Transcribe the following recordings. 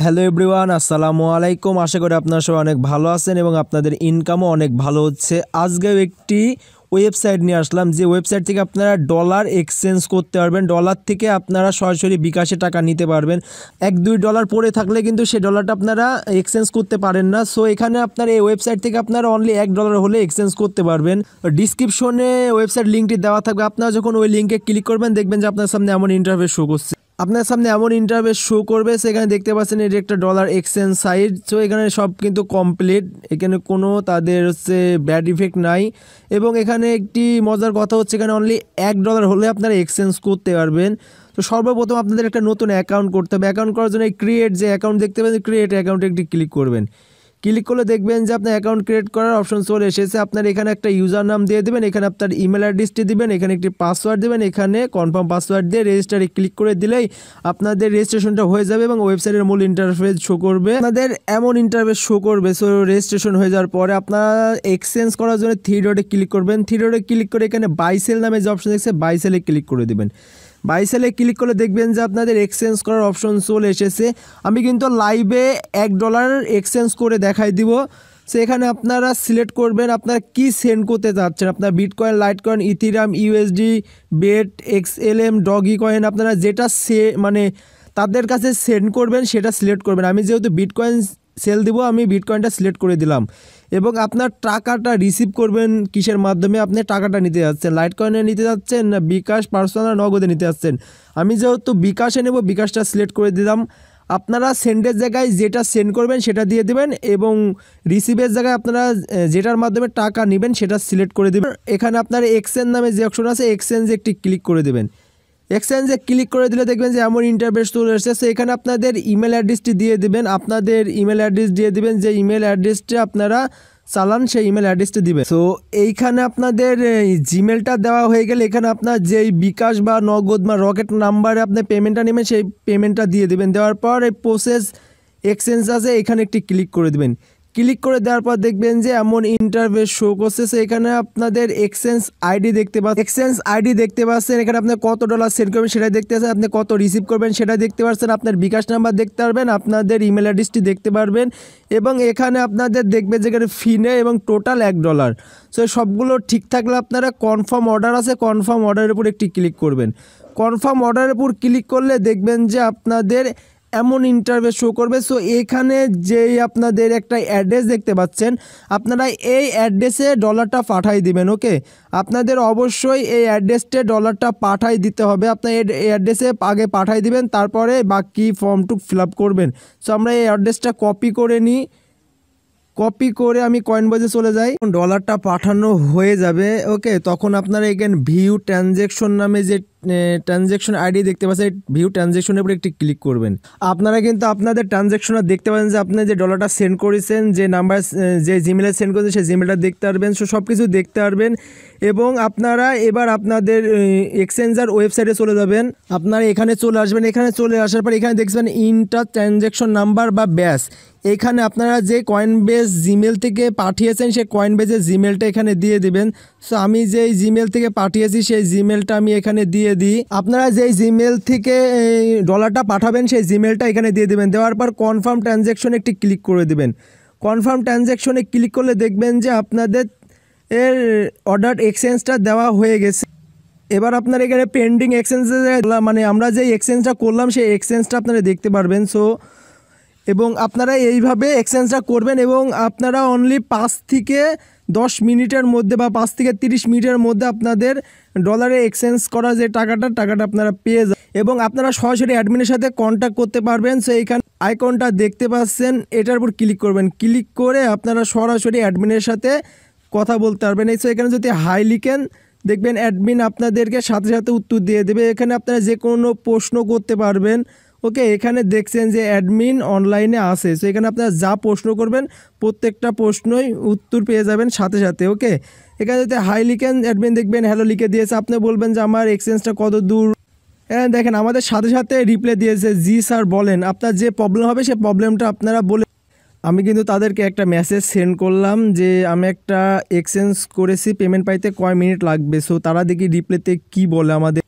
Hello everyone, আসসালামু আলাইকুম। আশা করি আপনারা সবাই অনেক ভালো আছেন এবং আপনাদের ইনকামও অনেক ভালো হচ্ছে। আজকেও একটি ওয়েবসাইট নিয়ে আসলাম, যে ওয়েবসাইট থেকে আপনারা ডলার এক্সচেঞ্জ করতে পারবেন। ডলার থেকে আপনারা সরাসরি বিকাশে টাকা নিতে পারবেন। $1-2 পড়ে থাকলে কিন্তু সেই ডলারটা আপনারা এক্সচেঞ্জ করতে পারেন না। সো এখানে আপনারা এই ওয়েবসাইট থেকে আপনারা অনলি $1 হলে এক্সচেঞ্জ করতে পারবেন। ডিসক্রিপশনে ওয়েবসাইট লিঙ্কটি দেওয়া থাকবে। আপনারা যখন ওই লিঙ্কে ক্লিক করবেন দেখবেন যে আপনার সামনে এমন ইন্টারফেস শো করছে। আপনার সামনে এমন ইন্টারফেস শো করবে, সেখানে দেখতে পাচ্ছেন এটি একটা ডলার এক্সচেঞ্জ সাইট। সো এখানে সব কিন্তু কমপ্লিট, এখানে কোনো তাদের ব্যাড ইফেক্ট নাই। এবং এখানে একটি মজার কথা হচ্ছে, এখানে অনলি $1 হলে আপনারা এক্সচেঞ্জ করতে পারবেন। তো সর্বপ্রথম আপনাদের একটা নতুন অ্যাকাউন্ট করতে হবে। অ্যাকাউন্ট করার জন্য ক্রিয়েট যে অ্যাকাউন্ট দেখতে পাচ্ছেন, ক্রিয়েট অ্যাকাউন্টে একটি ক্লিক করবেন। ক্লিক করলে দেখবেন যে আপনার অ্যাকাউন্ট ক্রিয়েট করার অপশন চলে এসেছে। আপনার এখানে একটা ইউজার নাম দিয়ে দেবেন, এখানে আপনার ইমেল অ্যাড্রেসটি দিবেন, এখানে একটি পাসওয়ার্ড দেবেন, এখানে কনফার্ম পাসওয়ার্ড দিয়ে রেজিস্টারে ক্লিক করে দিলেই আপনাদের রেজিস্ট্রেশনটা হয়ে যাবে এবং ওয়েবসাইটের মূল ইন্টারফেস শো করবে। আপনাদের এমন ইন্টারফেস শো করবে। সো রেজিস্ট্রেশন হয়ে যাওয়ার পরে আপনারা এক্সচেঞ্জ করার জন্য 3 ডটে ক্লিক করবেন। 3 ডটে ক্লিক করে এখানে বাই সেল নামে যে অপশন দেখছে, বাই সেলে ক্লিক করে দেবেন। বাই সেলে ক্লিক করলে দেখবেন যে আপনাদের এক্সচেঞ্জ করার অপশন চলে এসেছে। আমি কিন্তু লাইভে $1 এক্সচেঞ্জ করে দেখাই দিব। সো এখানে আপনারা সিলেক্ট করবেন আপনারা কি সেন্ড করতে চাচ্ছেন। আপনার বিটকয়েন, লাইটকয়েন, ইথিরিয়াম, ইউএসডি, বেট, XLM, ডগি কয়েন, আপনারা যেটা মানে তাদের কাছে সেন্ড করবেন সেটা সিলেক্ট করবেন। আমি যেহেতু বিটকয়েন সেল দিব, আমি বিটকয়েনটা সিলেক্ট করে দিলাম। এবং আপনার টাকাটা রিসিভ করবেন কিসের মাধ্যমে আপনি টাকাটা নিতে যাচ্ছেন, লাইটকয়েনে নিতে যাচ্ছেন না বিকাশ, পার্সোনাল, নগদে নিতে যাচ্ছেন। আমি যেহেতু বিকাশে নেব, বিকাশটা সিলেক্ট করে দিলাম। আপনারা সেন্ডের জায়গায় যেটা সেন্ড করবেন সেটা দিয়ে দেবেন এবং রিসিভের জায়গায় আপনারা যেটার মাধ্যমে টাকা নেবেন সেটা সিলেক্ট করে দেবেন। এখানে আপনার এক্সচেঞ্জ নামে যে অপশন আছে, এক্সচেঞ্জে একটি ক্লিক করে দেবেন। এক্সচেঞ্জে ক্লিক করে দিলে দেখবেন যে এমন ইন্টারফেস চলে এসেছে। সো এখানে আপনাদের ইমেল অ্যাড্রেসটি দিয়ে দেবেন, আপনাদের ইমেল অ্যাড্রেস দিয়ে দেবেন, যে ইমেল অ্যাড্রেসটা আপনারা চালান সেই ইমেল অ্যাড্রেসটা দিবেন। সো এইখানে আপনাদের জিমেলটা দেওয়া হয়ে গেলে এখানে আপনার যেই বিকাশ বা নগদ বা রকেট নাম্বারে আপনি পেমেন্টটা নেবেন সেই পেমেন্টটা দিয়ে দেবেন। দেওয়ার পর এই প্রসেস এক্সচেঞ্জ আছে, এখানে একটি ক্লিক করে দেবেন। ক্লিক করে দেওয়ার পর দেখবেন যে এমন ইন্টারফেস শো করছে। এখানে আপনাদের এক্সচেঞ্জ আইডি দেখতে পাচ্ছেন, এখানে আপনি কত ডলার সেন্ড করবেন সেটা দেখতে পাচ্ছেন, আপনি কত রিসিভ করবেন সেটা দেখতে পাচ্ছেন, আপনার বিকাশ নাম্বার দেখতে পারবেন, আপনাদের ইমেল অ্যাড্রেসটি দেখতে পারবেন এবং এখানে আপনাদের দেখবেন যে এখানে ফি নেই এবং টোটাল $1। সো সবগুলো ঠিক থাকলে আপনারা কনফার্ম অর্ডার আছে, কনফার্ম অর্ডারের উপর একটি ক্লিক করবেন। কনফার্ম অর্ডারের উপর ক্লিক করলে দেখবেন যে আপনাদের এমন ইন্টারফেস শো করবে। সো এখানে যেই আপনাদের একটা অ্যাড্রেস দেখতে পাচ্ছেন, আপনারা এই অ্যাড্রেসে ডলারটা পাঠাই দিবেন। ওকে, আপনাদের অবশ্যই এই অ্যাড্রেসে ডলারটা পাঠাই দিতে হবে। আপনার এই অ্যাড্রেসে আগে পাঠাই দিবেন, তারপরে বাকি ফর্মটুক ফিল আপ করবেন। সো আমরা এই অ্যাড্রেসটা কপি করে নিই। কপি করে আমি কয়েনবজে চলে যাই, ডলারটা পাঠানো হয়ে যাবে। ওকে, তখন আপনারা এখানে ভিউ ট্রানজ্যাকশন নামে যে ট্রানজ্যাকশন আইডি দেখতে পাচ্ছেন, ভিউ ট্রানজ্যাকশনের উপরে একটি ক্লিক করবেন। আপনারা কিন্তু আপনাদের ট্রানজ্যাকশনটা দেখতে পাবেন যে আপনি যে ডলারটা সেন্ড করেছেন, যে নাম্বার, যে জিমেলে সেন্ড করেছেন সেই জিমেলটা দেখতে পারবেন। সো সব কিছু দেখতে পারবেন এবং আপনারা এবার আপনাদের এক্সচেঞ্জার ওয়েবসাইটে চলে যাবেন। আপনারা এখানে চলে আসবেন। এখানে চলে আসার পর এখানে দেখবেন ইন্টার ট্রানজ্যাকশন নাম্বার বা ব্যাস। এখানে আপনারা যে কয়েনবেজ জিমেল থেকে পাঠিয়েছেন সেই কয়েনবেজের জিমেলটা এখানে দিয়ে দিবেন। সো আমি যেই জিমেল থেকে পাঠিয়েছি সেই জিমেলটা আমি এখানে দিয়ে দিই। আপনারা যেই জিমেল থেকে ডলারটা পাঠাবেন সেই জিমেলটা এখানে দিয়ে দেবেন। দেওয়ার পর কনফার্ম ট্রানজ্যাকশনে একটি ক্লিক করে দেবেন। কনফার্ম ট্রানজ্যাকশনে ক্লিক করলে দেখবেন যে আপনাদের এর অর্ডার এক্সচেঞ্জটা দেওয়া হয়ে গেছে। এবার আপনার এখানে পেন্ডিং এক্সচেঞ্জে মানে আমরা যেই এক্সচেঞ্জটা করলাম সেই এক্সচেঞ্জটা আপনারা দেখতে পারবেন। সো এবং আপনারা এইভাবে এক্সচেঞ্জটা করবেন এবং আপনারা অনলি 5 থেকে 10 মিনিটের মধ্যে বা 5 থেকে 30 মিনিটের মধ্যে আপনাদের ডলারে এক্সচেঞ্জ করা যে টাকাটা আপনারা পেয়ে যাবেন এবং আপনারা সরাসরি অ্যাডমিনের সাথে কন্ট্যাক্ট করতে পারবেন। সো এইখানে আইকনটা দেখতে পাচ্ছেন, এটার উপর ক্লিক করবেন। ক্লিক করে আপনারা সরাসরি অ্যাডমিনের সাথে কথা বলতে পারবেন। সো এখানে যদি হাই লিখেন দেখবেন অ্যাডমিন আপনাদেরকে সাথে সাথে উত্তর দিয়ে দেবে। এখানে আপনারা যে কোনো প্রশ্ন করতে পারবেন। ওকে, এখানে দেখছেন যে অ্যাডমিন অনলাইনে আসে। সো এখানে আপনারা যা প্রশ্ন করবেন প্রত্যেকটা প্রশ্নই উত্তর পেয়ে যাবেন সাথে সাথে। ওকে, এখানে যদি হাই লিখেন অ্যাডমিন দেখবেন হ্যালো লিখে দিয়েছে। আপনি বলবেন যে আমার এক্সচেঞ্জটা কত দূর। হ্যাঁ দেখেন আমাদের সাথে সাথে রিপ্লাই দিয়েছে, জি স্যার বলেন, আপনার যে প্রবলেম হবে সেই প্রবলেমটা আপনারা বলে। আমি কিন্তু তাদেরকে একটা মেসেজ সেন্ড করলাম যে আমি একটা এক্সচেঞ্জ করেছি, পেমেন্ট পাইতে কয় মিনিট লাগবে। সো তারা দেখি রিপ্লাইতে কি বলে আমাদের।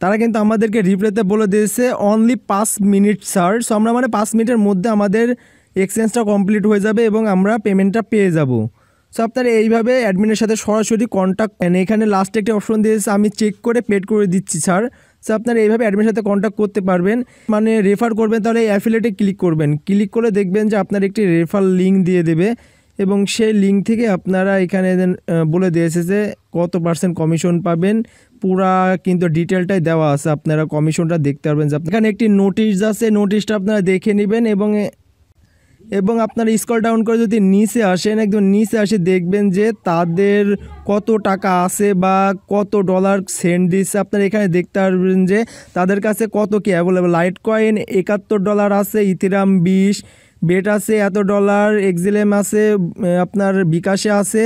তারা কিন্তু আমাদেরকে রিপ্লাইতে বলে দিয়েছে অনলি 5 মিনিট স্যার। সো আমরা 5 মিনিটের মধ্যে আমাদের এক্সচেঞ্জটা কমপ্লিট হয়ে যাবে এবং আমরা পেমেন্টটা পেয়ে যাব। সো আপনারা এইভাবে অ্যাডমিনের সাথে সরাসরি কন্ট্যাক্ট, এখানে লাস্টে একটি অপশন দিয়েছে আমি চেক করে পেড করে দিচ্ছি স্যার। সো আপনারা এইভাবে অ্যাডমিনের সাথে কন্ট্যাক্ট করতে পারবেন। রেফার করবেন তাহলে অ্যাফিলিয়েটে ক্লিক করবেন, ক্লিক করে দেখবেন যে আপনার একটি রেফার লিঙ্ক দিয়ে দেবে এবং সেই লিঙ্ক থেকে আপনারা এখানে বলে দিয়েছে যে কত % কমিশন পাবেন, পুরা কিন্তু ডিটেলটাই দেওয়া আছে, আপনারা কমিশনটা দেখতে পারবেন। যে এখানে একটি নোটিশ আছে, নোটিশটা আপনারা দেখে নেবেন এবং আপনারা স্ক্রল ডাউন করে যদি নিচে আসেন, একদম নিচে আসে দেখবেন যে তাদের কত টাকা আছে বা কত ডলার সেন্ড দিচ্ছে। আপনারা এখানে দেখতে পারবেন যে তাদের কাছে কত কি অ্যাভেলেবল। লাইট কয়েন $71 আছে, ইথেরিয়াম 20, বেট আছে এত ডলার, এক্সিলেম আছে, আপনার বিকাশে আছে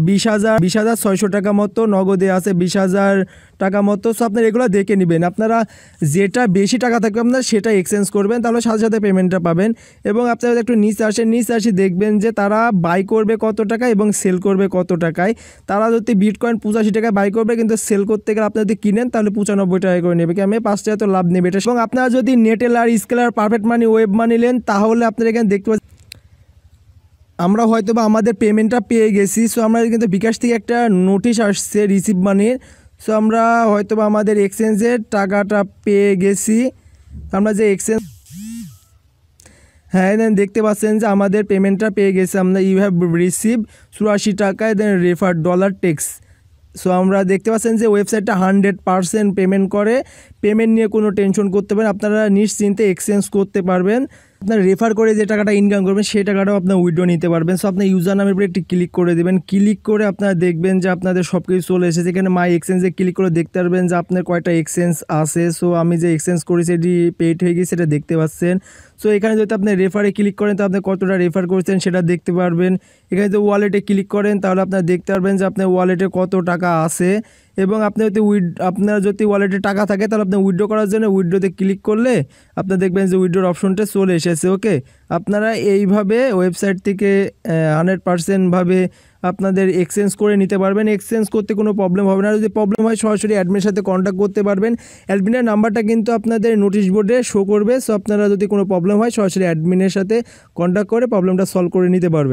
20,600 টাকা মতো, নগদে আছে 20,000 টাকা মতো। সো আপনারা এগুলো দেখে নেবেন, আপনারা যেটা বেশি টাকা থাকবে আপনারা সেটা এক্সচেঞ্জ করবেন, তাহলে সাথে সাথে পেমেন্টটা পাবেন। এবং আপনারা একটু নিচে আসে দেখবেন যে তারা বাই করবে কত টাকা এবং সেল করবে কত টাকায়। তারা যদি বিটকয়েন 85 টাকায় বাই করবে, কিন্তু সেল করতে গেলে আপনারা যদি কিনেন তাহলে 95 টাকা করে নেবে, আমি 5 টাকা তো লাভ নেবে এটা। এবং আপনারা যদি নেটেলার, স্কেলার, পারফেক্ট মানি, ওয়েব মানি নেন তাহলে আপনারা এখানে দেখতে পাচ্ছেন আমরা হয়তো বা আমাদের পেমেন্টটা পেয়ে গেছি। সো আমরা কিন্তু বিকাশ থেকে একটা নোটিশ আসছে রিসিভ মানির। সো আমরা হয়তো বা আমাদের এক্সচেঞ্জের টাকাটা পেয়ে গেছি। আমরা যে এক্সচেঞ্জ, হ্যাঁ দেন দেখতে পাচ্ছেন যে আমাদের পেমেন্টটা পেয়ে গেছে আমরা। ইউ হ্যাভ রিসিভ 84 টাকায় দেন রেফার ডলার টেক্স। সো আমরা দেখতে পাচ্ছেন যে ওয়েবসাইটটা 100% পেমেন্ট করে। পেমেন্ট নিয়ে কোনো টেনশন করতে পারেন, আপনারা নিশ্চিন্তে এক্সচেঞ্জ করতে পারবেন। আপনার রেফার করে যে টাকাটা ইনকাম করবেন সেই টাকাটাও আপনার উইথড্র নিতে পারবেন। সো আপনার ইউজার নামের উপরে একটি ক্লিক করে দেবেন, ক্লিক করে আপনারা দেখবেন যে আপনাদের সব কিছু চলে এসেছে। এখানে মাই এক্সচেঞ্জে ক্লিক করে দেখতে পারবেন যে আপনার কয়টা এক্সচেঞ্জ আছে। সো আমি যে এক্সচেঞ্জ করেছি এটি পেইড হয়ে গেছে, সেটা দেখতে পাচ্ছেন। সো এখানে যদি আপনি রেফারে ক্লিক করেন তো আপনি কতটা রেফার করেছেন সেটা দেখতে পারবেন। এখানে যদি ওয়ালেটে ক্লিক করেন তাহলে আপনারা দেখতে পারবেন যে আপনার ওয়ালেটে কত টাকা আছে। এবং আপনি যদি আপনার যদি ওয়ালেটে টাকা থাকে তাহলে আপনি উইথড্র করার জন্য উইথড্রোতে ক্লিক করলে আপনি দেখবেন যে উইথড্রোর অপশনটা চলে এসেছে। ওকে, আপনারা এইভাবে ওয়েবসাইট থেকে 100% ভাবে আপনাদের এক্সচেঞ্জ করে নিতে পারবেন। এক্সচেঞ্জ করতে কোনো প্রবলেম হবে না। যদি প্রবলেম হয় সরাসরি অ্যাডমিনের সাথে কন্ট্যাক্ট করতে পারবেন। অ্যাডমিনের নাম্বারটা কিন্তু আপনাদের নোটিশ বোর্ডে শো করবে। সো আপনারা যদি কোনো প্রবলেম হয় সরাসরি অ্যাডমিনের সাথে কন্ট্যাক্ট করে প্রবলেমটা সলভ করে নিতে পারবেন।